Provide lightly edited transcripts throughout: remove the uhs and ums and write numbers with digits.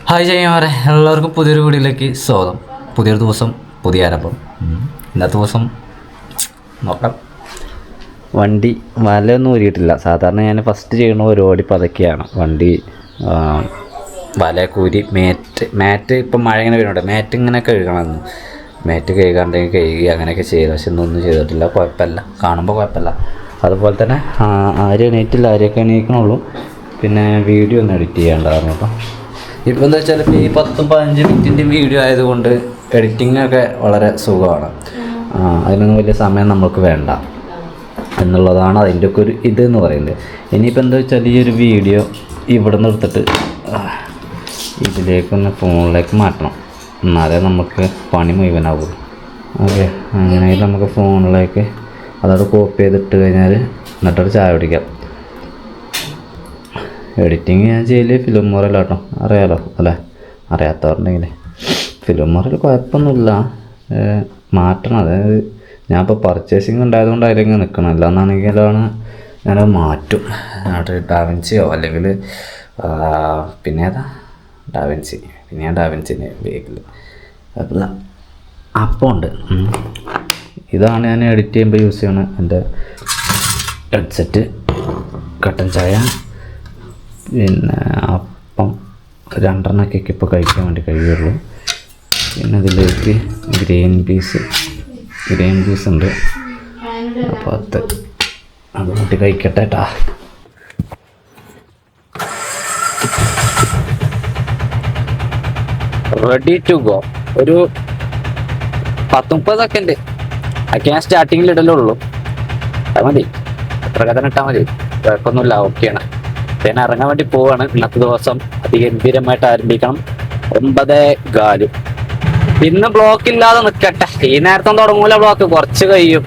Hi ചെയ്യാൻ എല്ലാവർക്കും പുതിയൊരു വീഡിയോയിലേക്ക് സ്വാഗതം. പുതിയൊരു ദിവസം, പുതിയ ആരംഭം. ഇന്നത്തെ ദിവസം നോക്കാം. വണ്ടി വലയൊന്നും ഊരിയിട്ടില്ല. സാധാരണ ഞാൻ ഫസ്റ്റ് ചെയ്യുന്ന പരിപാടി പതൊക്കെയാണ്. വണ്ടി വല കൂരി മാറ്റ് ഇപ്പം മഴ ഇങ്ങനെ വരുന്നുണ്ട്. മാറ്റ് ഇങ്ങനെ കഴുകണമെന്ന്, മാറ്റ് കഴുകാണ്ടെങ്കിൽ കഴുകി അങ്ങനെയൊക്കെ ചെയ്തു. പക്ഷെ ഇന്നൊന്നും ചെയ്തിട്ടില്ല. കുഴപ്പമില്ല, കാണുമ്പോൾ കുഴപ്പമില്ല. അതുപോലെ തന്നെ ആരും എണീറ്റില്ല, ആരെയൊക്കെ എണീക്കണുള്ളൂ. പിന്നെ വീഡിയോ ഒന്ന് എഡിറ്റ് ചെയ്യേണ്ടതാണ് കേട്ടോ. ഇപ്പോൾ എന്താ വെച്ചാൽ ഈ 10-15 മിനിറ്റിൻ്റെ വീഡിയോ ആയതുകൊണ്ട് എഡിറ്റിങ്ങൊക്കെ വളരെ സുഖമാണ്. അതിനൊന്നും വലിയ സമയം നമുക്ക് വേണ്ട എന്നുള്ളതാണ് അതിൻ്റെ ഒക്കെ ഒരു ഇതെന്ന് പറയുന്നത്. ഇനിയിപ്പോൾ എന്താ വെച്ചാൽ ഈ ഒരു വീഡിയോ ഇവിടെ നിന്ന് എടുത്തിട്ട് ഇതിലേക്കൊന്ന് ഫോണിലേക്ക് മാറ്റണം, എന്നാലേ നമുക്ക് പണി മുഴുവനാവുള്ളൂ. ഓക്കെ, അങ്ങനെ നമുക്ക് ഫോണിലേക്ക് അതോടെ കോപ്പി ചെയ്തിട്ട് കഴിഞ്ഞാൽ എന്നിട്ടൊരു ചായ പിടിക്കാം. എഡിറ്റിങ് ഞാൻ ചെയ്യൽ ഫിലിമോറല്ല കേട്ടോ, അറിയാലോ അല്ലേ? അറിയാത്തവരുണ്ടെങ്കിൽ ഫിലിമോറൽ കുഴപ്പമൊന്നുമില്ല, മാറ്റണം. അതായത് ഞാൻ ഇപ്പോൾ പർച്ചേസിങ് ഉണ്ടായതുകൊണ്ട് അതിലേക്ക് നിൽക്കണം. അല്ലാന്നാണെങ്കിലാണ് ഞാനത് മാറ്റും. ഡാവിൻസിയോ അല്ലെങ്കിൽ പിന്നെ ഏതാ ഡാവിൻസി, പിന്നെ ഞാൻ ഡാവിൻസിൻ്റെ ഉപയോഗിക്കില്ല. അപ്പോൾ ഉണ്ട്. ഇതാണ് ഞാൻ എഡിറ്റ് ചെയ്യുമ്പോൾ യൂസ് ചെയ്യണ എൻ്റെ ഹെഡ്സെറ്റ്. കട്ടൻ ചായ, പിന്നെ അപ്പം 2 ഇപ്പോൾ കഴിക്കാൻ വേണ്ടി കഴിയുള്ളൂ. പിന്നെ അതിലേക്ക് ഗ്രീൻ പീസ് ഉണ്ട്. അപ്പോൾ അത് കൂട്ടി കഴിക്കട്ടെ കേട്ടാ. Ready to go. ഒരു 10-30 സെക്കൻഡ് ഒക്കെ ഞാൻ സ്റ്റാർട്ടിങ്ങിൽ ഇടലുള്ളൂ. അത് മതി, എത്ര കഥ ഇട്ടാൽ മതി, കുഴപ്പമൊന്നുമില്ല. ഓക്കെയാണ്. പിന്നെ ഇറങ്ങാൻ വേണ്ടി പോവാണ്. ഇന്നത്തെ ദിവസം അതിഗംഭീരമായിട്ട് ആരംഭിക്കണം. 9:15. ഇന്ന് ബ്ലോക്ക് ഇല്ലാതെ നിൽക്കട്ടെ. ഈ നേരത്തെ തുടങ്ങൂല, ബ്ലോക്ക് കുറച്ച് കഴിയും.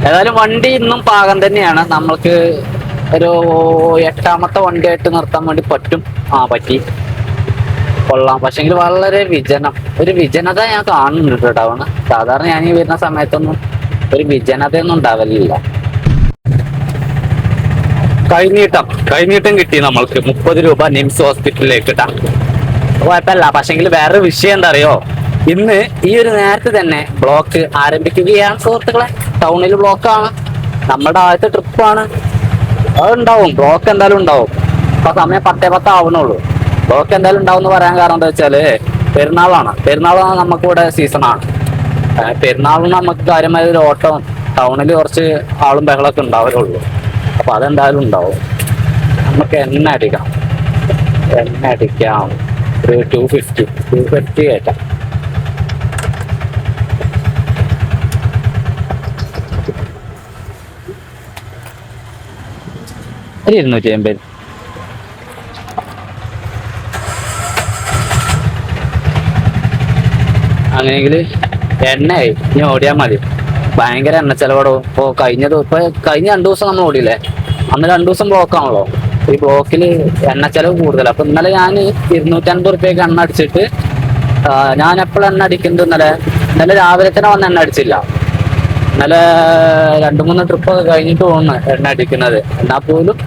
ഏതായാലും വണ്ടി ഇന്നും പാകം തന്നെയാണ്. നമ്മൾക്ക് ഒരു 8ാമത്തെ വണ്ടിയായിട്ട് നിർത്താൻ വേണ്ടി പറ്റും. പറ്റി, കൊള്ളാം. പക്ഷെങ്കിൽ വളരെ ഒരു വിജനത ഞാൻ കാണുന്നുണ്ട് കേട്ടോ. സാധാരണ ഞാൻ ഈ വരുന്ന സമയത്തൊന്നും ഒരു വിജനതയൊന്നും ഉണ്ടാവലില്ല. കൈനീട്ടം കിട്ടി നമ്മൾക്ക് 30 രൂപ നിംസ് ഹോസ്പിറ്റലിലേക്ക് ഇട്ടാ. കുഴപ്പമില്ല. പക്ഷെങ്കിൽ വേറൊരു വിഷയം എന്താ അറിയോ, ഇന്ന് ഈ ഒരു നേരത്തെ തന്നെ ബ്ലോക്ക് ആരംഭിക്കുകയാണ് സുഹൃത്തുക്കളെ. ടൗണിൽ ബ്ലോക്കാണ്. നമ്മുടെ ആദ്യത്തെ ട്രിപ്പാണ്. അതുണ്ടാവും, ബ്ലോക്ക് എന്തായാലും ഉണ്ടാവും. ഇപ്പൊ സമയം 10:10 ആവുന്നുള്ളൂ. ബ്ലോക്ക് എന്തായാലും ഉണ്ടാവും എന്ന് പറയാൻ കാരണം എന്താ വെച്ചാല് പെരുന്നാളാണ് നമുക്കിവിടെ സീസണാണ്. പെരുന്നാളിന് നമുക്ക് കാര്യമായ ഒരു ഓട്ടം, ടൗണിൽ കുറച്ച് ആളും ബഹളമൊക്കെ ഉണ്ടാവലുള്ളൂ. അപ്പൊ അതെന്തായാലും ഉണ്ടാവും. നമുക്ക് എണ്ണ അടിക്കാം. ഒരു 250 കയറ്റാം. ഒരു 280. അങ്ങനെയെങ്കിൽ എണ്ണയായി ഇനി ഓടിയാൽ മതി. ഭയങ്കര എണ്ണ ചെലവടവും. ഇപ്പോൾ കഴിഞ്ഞ 2 ദിവസം നമ്മൾ ഓടിയില്ലേ, അന്ന് 2 ദിവസം ബ്ലോക്കാണല്ലോ. ഈ ബ്ലോക്കിൽ എണ്ണ ചെലവ് കൂടുതലാണ്. അപ്പൊ ഇന്നലെ ഞാൻ 250 റുപ്യക്ക് എണ്ണ അടിച്ചിട്ട്, ഞാൻ എപ്പോഴും എണ്ണ അടിക്കുന്നത് ഇന്നലെ രാവിലെ തന്നെ വന്ന് എണ്ണ അടിച്ചില്ല. ഇന്നലെ 2-3 ട്രിപ്പൊക്കെ കഴിഞ്ഞിട്ട് പോകുന്നു എണ്ണ അടിക്കുന്നത്. എന്നാൽ പോലും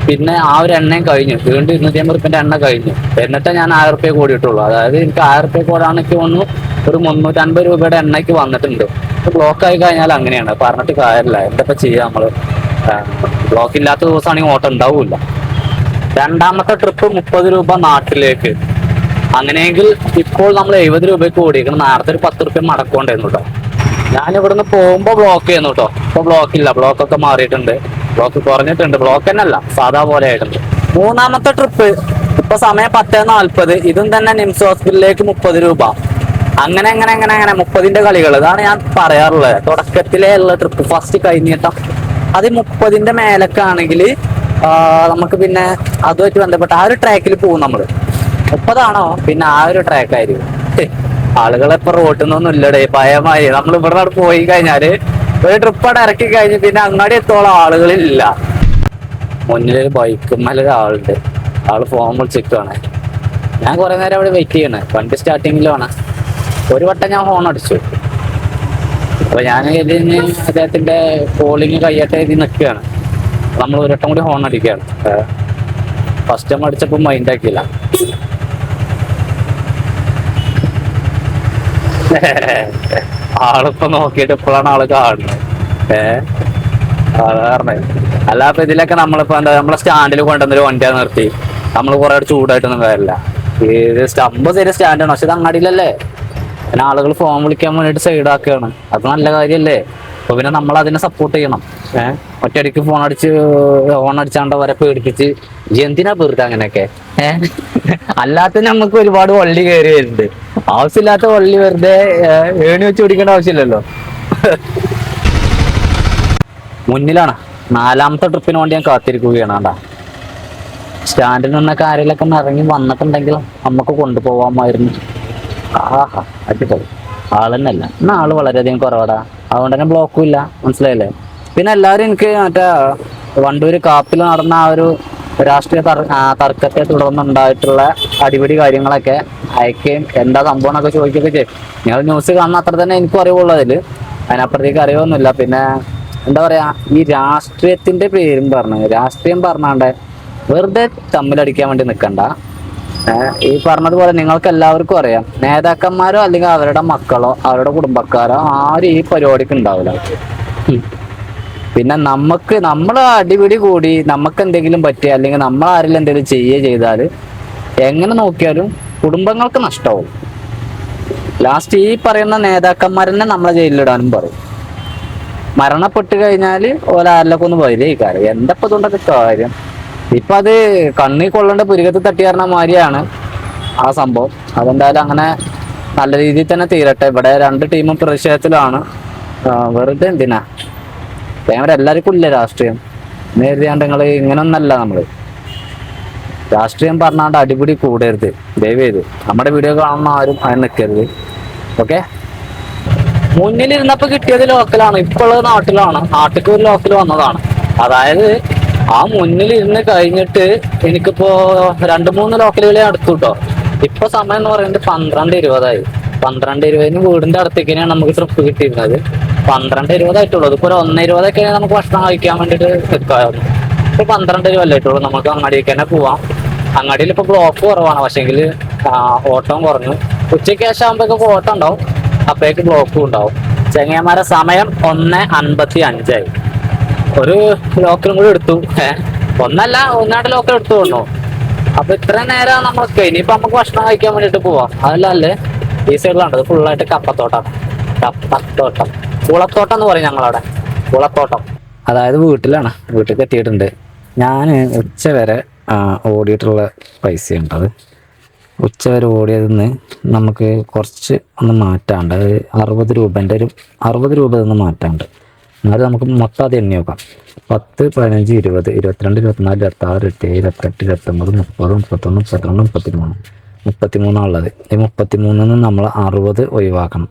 പിന്നെ ആ ഒരു എണ്ണയും കഴിഞ്ഞു. വീണ്ടും 250 റുപ്യൻ്റെ എണ്ണ കഴിഞ്ഞു. എന്നിട്ട് ഞാൻ 1000 റുപ്യ കൂടിയിട്ടുള്ളൂ. അതായത് എനിക്ക് 1000 റുപ്യ കൂടാണെങ്കിൽ തോന്നുന്നു ഒരു 350 രൂപയുടെ എണ്ണയ്ക്ക് വന്നിട്ടുണ്ട്. ബ്ലോക്ക് ആയി കഴിഞ്ഞാൽ അങ്ങനെയാണ്, പറഞ്ഞിട്ട് കാര്യമില്ല. എന്തൊക്കെ ചെയ്യാം നമ്മള്. ബ്ലോക്ക് ഇല്ലാത്ത ദിവസമാണെങ്കിൽ ഓട്ടം ഉണ്ടാവില്ല. 2ാമത്തെ ട്രിപ്പ് 30 രൂപ നാട്ടിലേക്ക്. അങ്ങനെയെങ്കിൽ ഇപ്പോൾ നമ്മൾ 70 രൂപയ്ക്ക് ഓടിക്കണം. നേരത്തെ ഒരു 10 റുപ്യ മടക്കൊണ്ടായിരുന്നു കേട്ടോ. ഞാൻ ഇവിടുന്ന് പോകുമ്പോൾ ബ്ലോക്ക് ചെയ്യുന്നു കേട്ടോ. ഇപ്പൊ ബ്ലോക്കില്ല, ബ്ലോക്കൊക്കെ മാറിയിട്ടുണ്ട്. ബ്ലോക്ക് കുറഞ്ഞിട്ടുണ്ട്. ബ്ലോക്ക് തന്നെ അല്ല, സാധാ പോലെ ആയിട്ടുണ്ട്. 3ാമത്തെ ട്രിപ്പ് ഇപ്പൊ സമയം 10:40. ഇതും തന്നെ നിംസ് ഹോസ്പിറ്റലിലേക്ക് 30 രൂപ. അങ്ങനെ 30ന്റെ കളികൾ. ഇതാണ് ഞാൻ പറയാറുള്ളത്. തുടക്കത്തിലേ ഉള്ള ട്രിപ്പ് ഫസ്റ്റ് കൈനീട്ടം അത് 30ന്റെ മേലൊക്കെ ആണെങ്കിൽ നമുക്ക് പിന്നെ അതുമായിട്ട് ബന്ധപ്പെട്ട ആ ഒരു ട്രാക്കിൽ പോകും നമ്മള്. 30 പിന്നെ ആ ഒരു ട്രാക്കായിരിക്കും. ആളുകളെപ്പോ റോട്ടിൽ നിന്നൊന്നും ഇല്ലടേ, ഭയമായി. നമ്മൾ ഇവിടെ പോയി കഴിഞ്ഞാല് ഒരു ട്രിപ്പ് അവിടെ ഇറക്കി കഴിഞ്ഞ് പിന്നെ അങ്ങാടി എത്തോളം ആളുകളില്ല. മുന്നിലൊരു ബൈക്കുമ്മലൊരാളുണ്ട്. ആള് ഫോൺ വിളിച്ചിട്ടാണ്. ഞാൻ കുറെ നേരം അവിടെ വെയിറ്റ് ചെയ്യണേ. വണ്ടി സ്റ്റാർട്ടിങ്ങിലാണ്. ഒരു വട്ടം ഞാൻ ഹോൺ അടിച്ചു. അപ്പൊ ഞാൻ ഇതിന് അദ്ദേഹത്തിന്റെ കോളിങ് കഴിയട്ടെ എഴുതി നിൽക്കുകയാണ്. നമ്മൾ ഒരു വട്ടം കൂടി ഹോൺ അടിക്കുകയാണ്. ഫസ്റ്റ് ടൈം അടിച്ചപ്പോൾ മൈൻഡ് ആക്കിയില്ല. ആളിപ്പോ നോക്കിയിട്ട് ഇപ്പോഴാണ് ആള് കാണുന്നത്. അതാ പറഞ്ഞത്. അല്ല അപ്പൊ ഇതിലൊക്കെ നമ്മളിപ്പോ എന്താ നമ്മളെ സ്റ്റാൻഡിൽ കൊണ്ടുവന്നൊരു വണ്ടിയാ നിർത്തി നമ്മൾ കുറെ ചൂടായിട്ടൊന്നും കാര്യമില്ല. ഇത് സ്റ്റമ്പ് ശരി സ്റ്റാൻഡാണ്, പക്ഷെ ഇത് അങ്ങാടിയിലല്ലേ. പിന്നെ ആളുകൾ ഫോൺ വിളിക്കാൻ വേണ്ടിട്ട് സൈഡ് ആക്കുകയാണ്. അത് നല്ല കാര്യല്ലേ. അപ്പൊ പിന്നെ നമ്മൾ അതിനെ സപ്പോർട്ട് ചെയ്യണം. ഒറ്റയടിക്ക് ഫോൺ അടിച്ചാണ്ട് വരെ പേടിപ്പിച്ച് എന്തിനാ വെറുതെ അങ്ങനെയൊക്കെ. അല്ലാത്ത നമുക്ക് ഒരുപാട് വള്ളി കയറി വരുന്നുണ്ട്. ആവശ്യമില്ലാത്ത വള്ളി വെറുതെ ഏണി വെച്ച് പിടിക്കേണ്ട ആവശ്യമില്ലല്ലോ. മുന്നിലാണ് 4ാമത്തെ ട്രിപ്പിന് വേണ്ടി ഞാൻ കാത്തിരിക്കുകയാണ്. ആണ്ടാ സ്റ്റാൻഡിൽ നിന്നൊക്കെ ആരെങ്കിലൊക്കെ ഒന്ന് ഇറങ്ങി വന്നിട്ടുണ്ടെങ്കിൽ നമുക്ക് കൊണ്ടുപോകാമായിരുന്നു. ആഹാ അടിപൊളി. ആളെന്നല്ല ഇന്ന് ആള് വളരെയധികം കുറവാടാ, അതുകൊണ്ട് തന്നെ ബ്ലോക്കും ഇല്ല. മനസ്സിലായില്ലേ. പിന്നെ എല്ലാവരും എനിക്ക് മറ്റേ വണ്ടൂര് കാപ്പിൽ നടന്ന ആ ഒരു രാഷ്ട്രീയ തർക്കത്തെ തുടർന്നുണ്ടായിട്ടുള്ള അടിപിടി കാര്യങ്ങളൊക്കെ അയക്കുകയും എന്താ സംഭവം എന്നൊക്കെ ചോദിക്കുകയൊക്കെ ചെയ്യും. നിങ്ങൾ ന്യൂസ് കാണുന്ന അത്ര തന്നെ എനിക്കും അറിവുള്ളൂ. അതിനപ്പുറത്തേക്ക് അറിവൊന്നുമില്ല. പിന്നെ എന്താ പറയാ, ഈ രാഷ്ട്രീയത്തിന്റെ പേരും രാഷ്ട്രീയം പറഞ്ഞാണ്ട് വെറുതെ തമ്മിലടിക്കാൻ വേണ്ടി നിൽക്കണ്ട. ഈ പറഞ്ഞതുപോലെ നിങ്ങൾക്ക് എല്ലാവർക്കും അറിയാം, നേതാക്കന്മാരോ അല്ലെങ്കിൽ അവരുടെ മക്കളോ അവരുടെ കുടുംബക്കാരോ ആരും ഈ പരിപാടിക്ക് ഉണ്ടാവില്ല. പിന്നെ നമ്മൾ അടിപിടി കൂടി നമുക്ക് എന്തെങ്കിലും പറ്റിയ അല്ലെങ്കിൽ നമ്മൾ ആരെങ്കിലും എന്തെങ്കിലും ചെയ്താൽ എങ്ങനെ നോക്കിയാലും കുടുംബങ്ങൾക്ക് നഷ്ടമാവും. ലാസ്റ്റ് ഈ പറയുന്ന നേതാക്കന്മാരെന്നെ നമ്മളെ ജയിലിലിടാനും പറയും. മരണപ്പെട്ട് കഴിഞ്ഞാൽ ഓലാരിലൊക്കെ ഒന്ന് വരികയായി. എന്തപ്പോ ഇതുകൊണ്ടൊക്കെ കാര്യം. ഇപ്പൊ അത് കണ്ണി കൊള്ളേണ്ട പുരുകത്ത് തട്ടിയാറിന മാതിരിയാണ് ആ സംഭവം. അതെന്തായാലും അങ്ങനെ നല്ല രീതിയിൽ തന്നെ തീരട്ടെ. ഇവിടെ 2 ടീമും പ്രതിഷേധത്തിലാണ്. വെറുതെ എന്തിനാ എല്ലാവർക്കും ഇല്ല രാഷ്ട്രീയം നേരിടാണ്ട്. നിങ്ങള് ഇങ്ങനൊന്നല്ല. നമ്മള് രാഷ്ട്രീയം പറഞ്ഞാണ്ട് അടിപിടി കൂടരുത് ദയവേത്. നമ്മുടെ വീഡിയോ കാണുന്ന ആരും അതിന് നിൽക്കരുത്. ഓക്കെ. മുന്നിലിരുന്നപ്പോ കിട്ടിയത് ലോക്കലാണ്, ഇപ്പോഴുള്ളത് നാട്ടിലാണ്. നാട്ടിലേക്ക് ഒരു ലോക്കൽ വന്നതാണ്. അതായത് ആ മുന്നിലിരുന്ന് കഴിഞ്ഞിട്ട് എനിക്കിപ്പോ 2-3 ലോക്കലുകളെ അടുത്തു കേട്ടോ. ഇപ്പൊ സമയം എന്ന് പറയുന്നത് 12:20. 12:20 വീടിന്റെ അടുത്തേക്കാണ് നമുക്ക് ട്രിപ്പ് കിട്ടിയിരുന്നത്. 12:20 ആയിട്ടുള്ളൂ. ഇപ്പൊ ഒരു 1:20 നമുക്ക് ഭക്ഷണം കഴിക്കാൻ വേണ്ടിട്ട് നിൽക്കാമായിരുന്നു. ഇപ്പൊ 12:20 ആയിട്ടുള്ളൂ. നമുക്ക് അങ്ങാടിക്ക് തന്നെ പോവാം. അങ്ങാടിയിൽ ഇപ്പൊ ബ്ലോക്ക് കുറവാണ്, പക്ഷെങ്കിൽ ഓട്ടം കുറഞ്ഞു. ഉച്ചയ്ക്ക് ശേഷം ആകുമ്പോഴേക്ക് ഓട്ടം ഉണ്ടാവും, അപ്പോഴേക്ക് ബ്ലോക്കും ഉണ്ടാവും. ചെങ്ങന്മാരെ സമയം 1:55. ഒരു ലോക്കലും കൂടി എടുത്തു. ഒന്നല്ല 1-2 ലോക്കൽ എടുത്തു കൊണ്ടു. അപ്പൊ ഇത്ര നേരം നമ്മൾക്ക് ഇനിയിപ്പോ നമുക്ക് ഭക്ഷണം കഴിക്കാൻ വേണ്ടിട്ട് പോവാം. അതല്ലേ ഈ സൈഡിലാണ്ടത് ഫുള്ളായിട്ട് കപ്പത്തോട്ടാണ്. കപ്പത്തോട്ടം, കുളത്തോട്ടം എന്ന് പറയും ഞങ്ങളവിടെ. കുളത്തോട്ടം അതായത് വീട്ടിലേക്ക് എത്തിയിട്ടുണ്ട്. ഞാൻ ഉച്ചവരെ ഓടിയിട്ടുള്ള പൈസയുണ്ടത്. ഉച്ചവരെ ഓടിയതിന്ന് നമുക്ക് കുറച്ച് ഒന്ന് മാറ്റാണ്ട്. അത് 60 രൂപേൻ്റെ ഒരു 60 രൂപ നിന്ന് മാറ്റാണ്ട്. എന്നാലും നമുക്ക് മൊത്തം അത് എണ്ണി നോക്കാം. 10, 15, 20, 22, 24, 26, 27, 28, 29, 30, 31, 32, 33 ഉള്ളത്. ഈ 33 നമ്മൾ 60 ഒഴിവാക്കണം.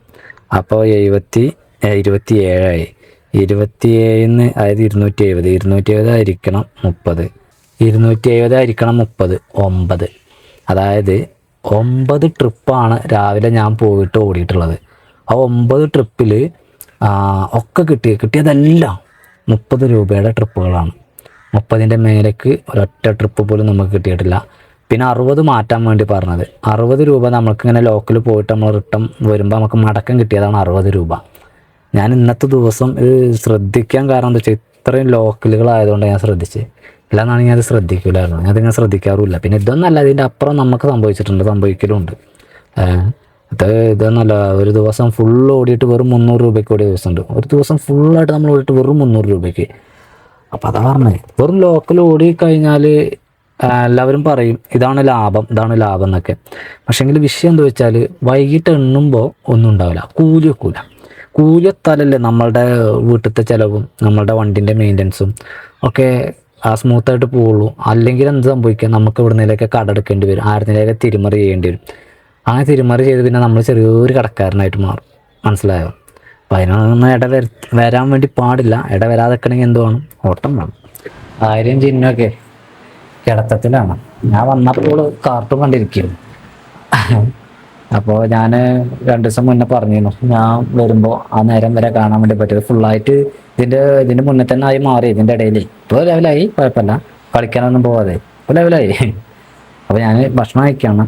അപ്പോൾ 27ആയി. 27 അതായത് 270. 270 ആയിരിക്കണം 30. 270 ആയിരിക്കണം 30. 9. അതായത് 9 ട്രിപ്പാണ് രാവിലെ ഞാൻ പോയിട്ട് ഓടിയിട്ടുള്ളത്. ആ 9 ട്രിപ്പിൽ ഒക്കെ കിട്ടിയതെല്ലാം 30 രൂപയുടെ ട്രിപ്പുകളാണ്. 30ൻ്റെ മേലേക്ക് ഒരൊറ്റ ട്രിപ്പ് പോലും നമുക്ക് കിട്ടിയിട്ടില്ല. പിന്നെ 60 മാറ്റാൻ വേണ്ടി പറഞ്ഞത്. 60 രൂപ നമുക്കിങ്ങനെ ലോക്കൽ പോയിട്ട് നമ്മൾ റിട്ടേൺ വരുമ്പോൾ നമുക്ക് മടക്കം കിട്ടിയതാണ് 60 രൂപ. ഞാൻ ഇന്നത്തെ ദിവസം ഇത് ശ്രദ്ധിക്കാൻ കാരണം എന്താ വെച്ചാൽ ഇത്രയും ലോക്കലുകളായതുകൊണ്ട് ഞാൻ ശ്രദ്ധിച്ച്. ഇല്ലാന്നാണെങ്കിൽ അത് ശ്രദ്ധിക്കില്ലായിരുന്നു. ഞാൻ അതിങ്ങനെ ശ്രദ്ധിക്കാറുമില്ല. പിന്നെ ഇതൊന്നല്ല, ഇതിൻ്റെ അപ്പുറം നമുക്ക് സംഭവിക്കലുമുണ്ട്. ഇതൊന്നല്ല, ഒരു ദിവസം ഫുൾ ഓടിയിട്ട് വെറും 300 രൂപയ്ക്ക് ഓടിയ ദിവസമുണ്ട്. ഒരു ദിവസം ഫുള്ളായിട്ട് നമ്മൾ ഓടിയിട്ട് വെറും 300 രൂപയ്ക്ക്. അപ്പോൾ അതാ പറഞ്ഞത്, വെറും ലോക്കൽ ഓടി കഴിഞ്ഞാൽ എല്ലാവരും പറയും ഇതാണ് ലാഭം എന്നൊക്കെ. പക്ഷേങ്കിൽ വിഷയം എന്താ വെച്ചാൽ വൈകിട്ട് എണ്ണുമ്പോൾ ഒന്നും ഉണ്ടാവില്ല. കൂലി എത്താലല്ലേ നമ്മളുടെ വീട്ടിലത്തെ ചിലവും നമ്മളുടെ വണ്ടിൻ്റെ മെയിൻ്റനൻസും ഒക്കെ സ്മൂത്തായിട്ട് പോവുള്ളൂ. അല്ലെങ്കിൽ എന്ത് സംഭവിക്കുക, നമുക്ക് ഇവിടുന്നേലൊക്കെ കടമെടുക്കേണ്ടി വരും, ആരുന്നേലൊക്കെ തിരിമറി ചെയ്യേണ്ടി വരും. അങ്ങനെ തിരിമറി ചെയ്ത് പിന്നെ നമ്മൾ ചെറിയൊരു കടക്കാരനായിട്ട് മാറും. മനസ്സിലായോ? അപ്പം അതിനൊന്നും വരാൻ വേണ്ടി പാടില്ല. വരാതെക്കണമെങ്കിൽ എന്ത് വേണം? ഓട്ടം വേണം. ആര്യം ചിഹ്നമൊക്കെ കിടത്തത്തിലാണ്. ഞാൻ വന്നപ്പോൾ കാർട്ടൂൺ കണ്ടിരിക്കുന്നു. അപ്പോൾ ഞാൻ 2 ദിവസം മുന്നേ പറഞ്ഞിരുന്നു ഞാൻ വരുമ്പോൾ ആ നേരം വരെ കാണാൻ വേണ്ടി പറ്റിയത് ഫുള്ളായിട്ട് ഇതിൻ്റെ മുന്നേ തന്നെ ആയി മാറി. ഇതിൻ്റെ ഇടയിൽ ഇപ്പോൾ ലെവലായി, കുഴപ്പമില്ല, കളിക്കാനൊന്നും പോവാതെ ഇപ്പോൾ ലെവലായി. അപ്പോൾ ഞാൻ ഭക്ഷണം കഴിക്കുകയാണ്.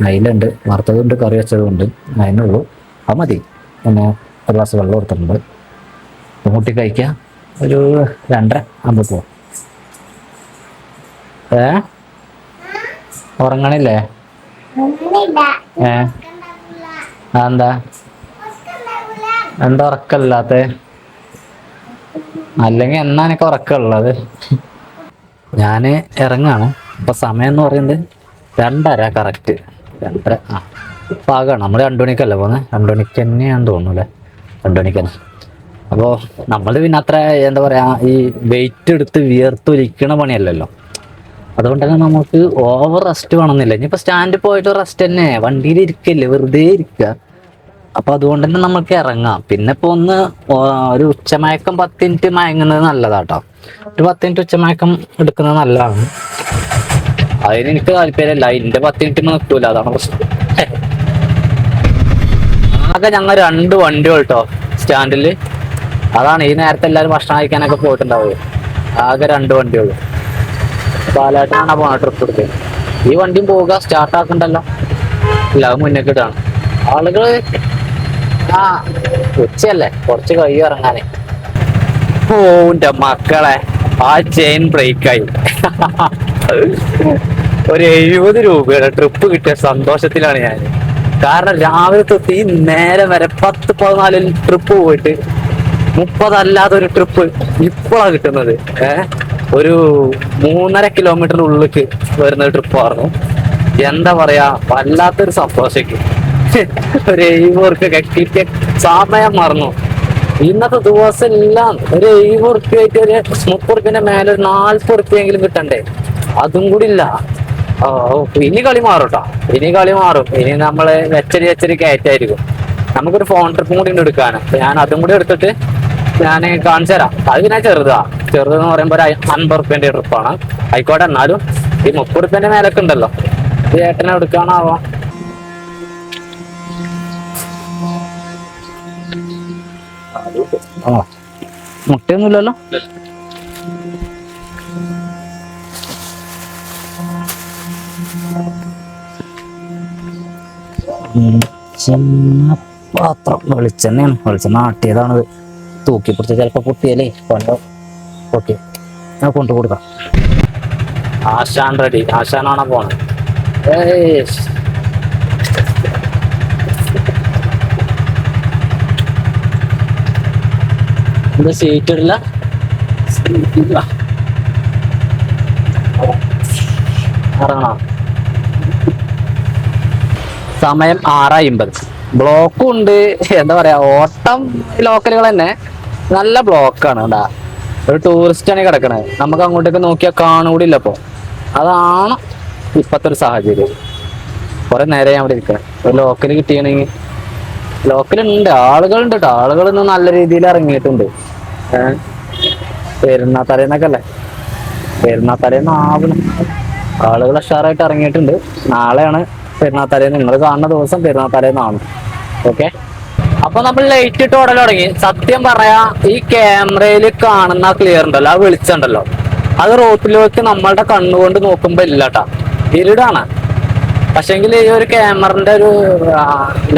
അയിലുണ്ട്, വറുത്തതുണ്ട്, കറി വെച്ചതുകൊണ്ട് അതിനുള്ളൂ. അത് മതി. ഒന്ന് ഒരു ഗ്ലാസ് വെള്ളം കൊടുത്തിട്ടുണ്ട്. കൂട്ടി കഴിക്കുക. ഒരു 2:30 ആകുമ്പോൾ പോവാം. ഉറങ്ങണില്ലേ? അതെന്താ ഉറക്കമില്ലാത്ത? അല്ലെങ്കിൽ എന്നാ എനിക്ക് ഉറക്കമുള്ളത്? ഞാൻ ഇറങ്ങാണ്. ഇപ്പൊ സമയം എന്ന് പറയുന്നത് 2:30 കറക്റ്റ്. 2:30 പാകമാണ്. നമ്മൾ 2 മണിക്കല്ലേ പോകുന്നത്? 2 മണിക്ക് തന്നെയാണെന്ന് തോന്നുന്നു. 2 മണിക്ക് തന്നെ. അപ്പോൾ നമ്മൾ പിന്നെ അത്ര എന്താ പറയുക, ഈ വെയിറ്റ് എടുത്ത് വിയർത്തൊലിക്കണ പണിയല്ലല്ലോ. അതുകൊണ്ട് തന്നെ നമുക്ക് ഓവർ റെസ്റ്റ് വേണമെന്നില്ല. ഇനിയിപ്പോൾ സ്റ്റാൻഡിൽ പോയിട്ട് റെസ്റ്റ് തന്നെ, വണ്ടിയിൽ ഇരിക്കല്ലേ, വെറുതെ ഇരിക്കുക. അപ്പം അതുകൊണ്ട് തന്നെ നമുക്ക് ഇറങ്ങാം. പിന്നെ ഇപ്പോൾ ഒരു ഉച്ചമയക്കം 10 മിനിറ്റ് മയങ്ങുന്നത് നല്ലതാട്ടോ. ഒരു 10 മിനിറ്റ് ഉച്ചമയക്കം എടുക്കുന്നത് നല്ലതാണ്. അതിന് എനിക്ക് താല്പര്യമല്ല. അതിൻ്റെ 10 മിനിറ്റ് നിൽക്കൂല, അതാണ് പ്രശ്നം. ആകെ ഞങ്ങൾ 2 വണ്ടി കേട്ടോ സ്റ്റാൻഡിൽ. അതാണ് ഈ നേരത്തെ എല്ലാവരും ഭക്ഷണം കഴിക്കാനൊക്കെ പോയിട്ടുണ്ടാവുക. ആകെ 2 വണ്ടിയുള്ളൂ. പാലായിട്ടാണ് പോണ ട്രിപ്പ് എടുത്തത്. ഈ വണ്ടിയും പോവുക, സ്റ്റാർട്ടാക്കണ്ടല്ലോ. ഇല്ല, അത് മുന്നേക്ക് ഇടാണ് ആളുകൾ. ഉച്ചയല്ലേ, കുറച്ച് കഴിയും ഇറങ്ങാനേ. ഓന്റെ മക്കളെ, ആ ചെയിൻ ബ്രേക്കായി. ഒരു 70 രൂപയുടെ ട്രിപ്പ് കിട്ടിയ സന്തോഷത്തിലാണ് ഞാൻ. കാരണം രാവിലെ തൊട്ട് ഈ നേരം വരെ 10-14 ട്രിപ്പ് പോയിട്ട് 30 അല്ലാത്തൊരു ട്രിപ്പ് ഇപ്പോഴാണ് കിട്ടുന്നത്. ഒരു 3.5 കിലോമീറ്ററിന്റെ ഉള്ളിലേക്ക് വരുന്ന ട്രിപ്പായിരുന്നു. എന്താ പറയാ, വല്ലാത്തൊരു സന്തോഷിക്കും. ഒരു 70 റുപ്യ കിട്ടിയ സമയം മറന്നു. ഇന്നത്തെ ദിവസം എല്ലാം ഒരു 70 റുപ്യായിട്ട് ഒരു 30 റുപ്യന്റെ മേലെ ഒരു 40 റുപ്യെങ്കിലും കിട്ടണ്ടേ? അതും കൂടി ഇല്ല. ഇനി കളി മാറും കേട്ടോ. ഇനി കളി മാറും. ഇനി നമ്മള് വെച്ചരി കയറ്റായിരിക്കും. നമുക്കൊരു ഫോൺ ട്രിപ്പും കൂടി എടുക്കാന്. ഞാൻ അതും കൂടി എടുത്തിട്ട് ഞാൻ കാണിച്ചു തരാം. അത് പിന്നെ ചെറുതെന്ന് പറയുമ്പോൾ ഒരു 50 റുപ്യന്റെ ട്രിപ്പാണ്. ആയിക്കോട്ടെ. എന്നാലും ഈ 30 റുപ്യന്റെ മേലൊക്കെ ഉണ്ടല്ലോ. ഈ ഏട്ടനെ എടുക്കാനാവാം. മുട്ടയൊന്നുമില്ലല്ലോ. പാത്രം വെളിച്ചെണ്ണയാണ്. വെളിച്ചെണ്ണ ആട്ടിയതാണത്. തൂക്കി പിടിച്ച ചിലപ്പോ പൊട്ടിയല്ലേ പണ്ടോ. ഓക്കെ, ഞാൻ കൊണ്ടു കൊടുക്കാം. ആശാൻ റെഡി. ആശാനാണോ പോണത്? എന്താ സീറ്റ് ഇടില്ല? ഇറങ്ങണം. സമയം 6:50. ബ്ലോക്കും ഉണ്ട്. എന്താ പറയാ, ഓട്ടം ലോക്കലുകൾ തന്നെ നല്ല ബ്ലോക്കാണ് കേട്ടാ. ഒരു ടൂറിസ്റ്റാണ് കിടക്കണത്. നമുക്ക് അങ്ങോട്ടേക്ക് നോക്കിയാൽ കാണൂടില്ല. അപ്പൊ അതാണ് ഇപ്പത്തെ ഒരു സാഹചര്യം. കുറെ നേരം ഞാൻ അവിടെ ഇരിക്കണം. ഒരു ലോക്കൽ കിട്ടിയാണെങ്കിൽ. ലോക്കലുണ്ട്, ആളുകളുണ്ട് കേട്ടോ. ആളുകൾ ഇന്ന് നല്ല രീതിയിൽ ഇറങ്ങിയിട്ടുണ്ട്. പെരുന്നാത്തലേന്നൊക്കെ അല്ലേ, പെരുന്നാത്തലേന്ന് ആവണം. ആളുകൾ ഉഷാറായിട്ട് ഇറങ്ങിയിട്ടുണ്ട്. നാളെയാണ് പെരുന്നാത്തലേന്ന്. നിങ്ങൾ കാണുന്ന ദിവസം പെരുന്നാത്തലേന്നാണ്. ഓക്കെ, അപ്പൊ നമ്മൾ ലൈറ്റ് ഇട്ട് ഓടൽ തുടങ്ങി. സത്യം പറയാ, ഈ ക്യാമറയിൽ കാണുന്ന ക്ലിയർ ഉണ്ടല്ലോ, ആ വെളിച്ചുണ്ടല്ലോ, അത് റോട്ടിലേക്ക് നമ്മളുടെ കണ്ണുകൊണ്ട് നോക്കുമ്പോ ഇല്ലട്ടാ, ഇരുടാണ്. പക്ഷെങ്കിൽ ഈ ഒരു ക്യാമറന്റെ ഒരു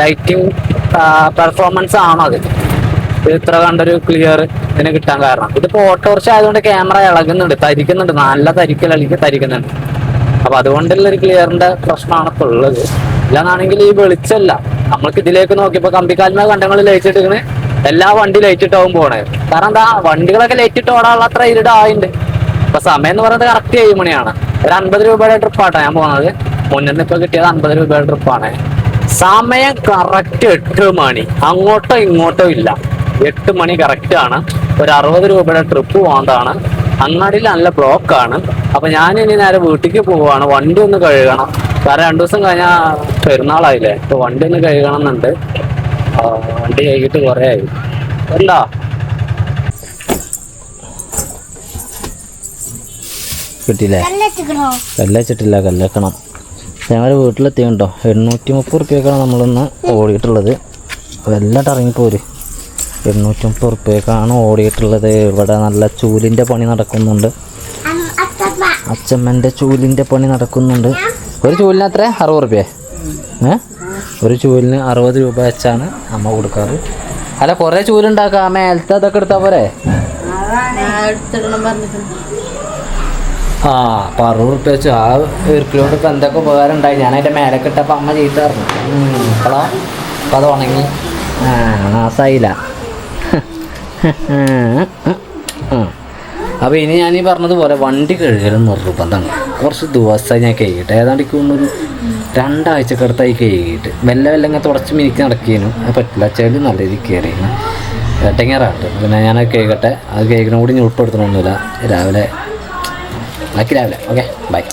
ലൈറ്റിംഗ് പെർഫോമൻസ് ആണോ അത് ഇത്ര കണ്ടൊരു ക്ലിയർ ഇതിന് കിട്ടാൻ കാരണം? ഇതിപ്പോ ഓട്ടോറിക്ഷ ആയതുകൊണ്ട് ക്യാമറ ഇളകുന്നുണ്ട്, തരിക്കുന്നുണ്ട്, നല്ല തരിക്കുന്നുണ്ട്. അപ്പൊ അതുകൊണ്ടുള്ള ഒരു ക്ലിയറിന്റെ പ്രശ്നമാണ് ഇപ്പൊ ഉള്ളത്. ഇല്ലാന്നാണെങ്കിൽ ഈ വെളിച്ചല്ല. നമ്മൾക്ക് ഇതിലേക്ക് നോക്കിയപ്പോ കമ്പിക്കാലിന് കണ്ടങ്ങൾ ലൈറ്റ് ഇട്ടിങ്ങനെ എല്ലാ വണ്ടി ലൈറ്റ് ഇട്ടാവും പോണേ. കാരണം എന്താ, വണ്ടികളൊക്കെ ലൈറ്റ് ഇട്ട് ഓടാനുള്ള അത്ര ഇരുടായിണ്ട്. ഇപ്പൊ സമയം എന്ന് പറയുന്നത് കറക്റ്റ് 7 മണിയാണ്. ഒരു 50 രൂപയുടെ ട്രിപ്പാട്ടോ ഞാൻ പോകുന്നത്. മുന്നിൽ നിന്ന് ഇപ്പൊ കിട്ടിയത് 50 രൂപയുടെ ട്രിപ്പാണ്. സമയം കറക്റ്റ് 8 മണി. അങ്ങോട്ടോ ഇങ്ങോട്ടോ ഇല്ല. 8 മണി കറക്റ്റ് ആണ്. ഒരു 60 രൂപയുടെ ട്രിപ്പ് പോകുന്നതാണ്. അങ്ങാടിയിൽ നല്ല ബ്ലോക്കാണ്. അപ്പൊ ഞാൻ ഇനി നേരെ വീട്ടിലേക്ക് പോവാണ്. വണ്ടി ഒന്ന് കഴുകണം. കാരണം 2 ദിവസം കഴിഞ്ഞാൽ പെരുന്നാളായില്ലേ. ഇപ്പൊ വണ്ടി ഒന്ന് കഴുകണം എന്നുണ്ട്. വണ്ടി കഴുകിയിട്ട് കുറെ ആയി. എന്താ കിട്ടിയില്ലേ? കല്ലച്ചിട്ടില്ല, കല്ലക്കണം. ഞങ്ങൾ വീട്ടിലെത്തിയുണ്ടോ. 830 റുപ്യക്കാണ് നമ്മളിന്ന് ഓടിയിട്ടുള്ളത്. എല്ലായിട്ട് ഇറങ്ങിപ്പോര്. 830 റുപ്യക്കാണ് ഓടിയിട്ടുള്ളത്. ഇവിടെ നല്ല ചൂലിൻ്റെ പണി നടക്കുന്നുണ്ട്. അച്ചമ്മൻ്റെ ചൂലിൻ്റെ പണി നടക്കുന്നുണ്ട്. ഒരു ചൂലിന് അത്ര 60 റുപ്യ. ഒരു ചൂലിന് 60 രൂപ വെച്ചാണ് അമ്മ കൊടുക്കാറ്. അല്ല കുറേ ചൂലുണ്ടാക്കാം, മേലത്തെ അതൊക്കെ എടുത്താൽ പോരെ? ആ അപ്പോൾ 60 റുപ്യ വെച്ചു. ആ ഇരിക്കലോട് ഇപ്പം എന്തൊക്കെ ഉപകാരം ഉണ്ടായി. ഞാൻ അതിൻ്റെ മേലൊക്കെ ഇട്ടപ്പോൾ അമ്മ ചീത്ത പറഞ്ഞു. ഇപ്പോഴോ അപ്പം അത് ഉണങ്ങി. നാസായില്ല. അപ്പോൾ ഇനി ഞാൻ ഈ പറഞ്ഞതുപോലെ വണ്ടി കഴുകലും നിർബന്ധമാണ്. കുറച്ച് ദിവസമായി ഞാൻ കഴുകിയിട്ട്, ഏതാണ്ട് ഒരു 2 ആഴ്ചക്കടുത്തായി കഴുകിയിട്ട് മെല്ലെ ഇങ്ങനെ തുടച്ച് മിനിക്ക് നടക്കിയതിനും അത് പറ്റില്ല. ചെളി നല്ല രീതിയിൽ കയറിയിരുന്നു, എട്ടങ്ങാറാണ്ട്. പിന്നെ ഞാൻ കഴുകട്ടെ. അത് കഴുകണം കൂടി ഞാൻ ഉൾപ്പെടുത്തണമൊന്നുമില്ല. രാവിലെ ഓക്കെ ബൈ.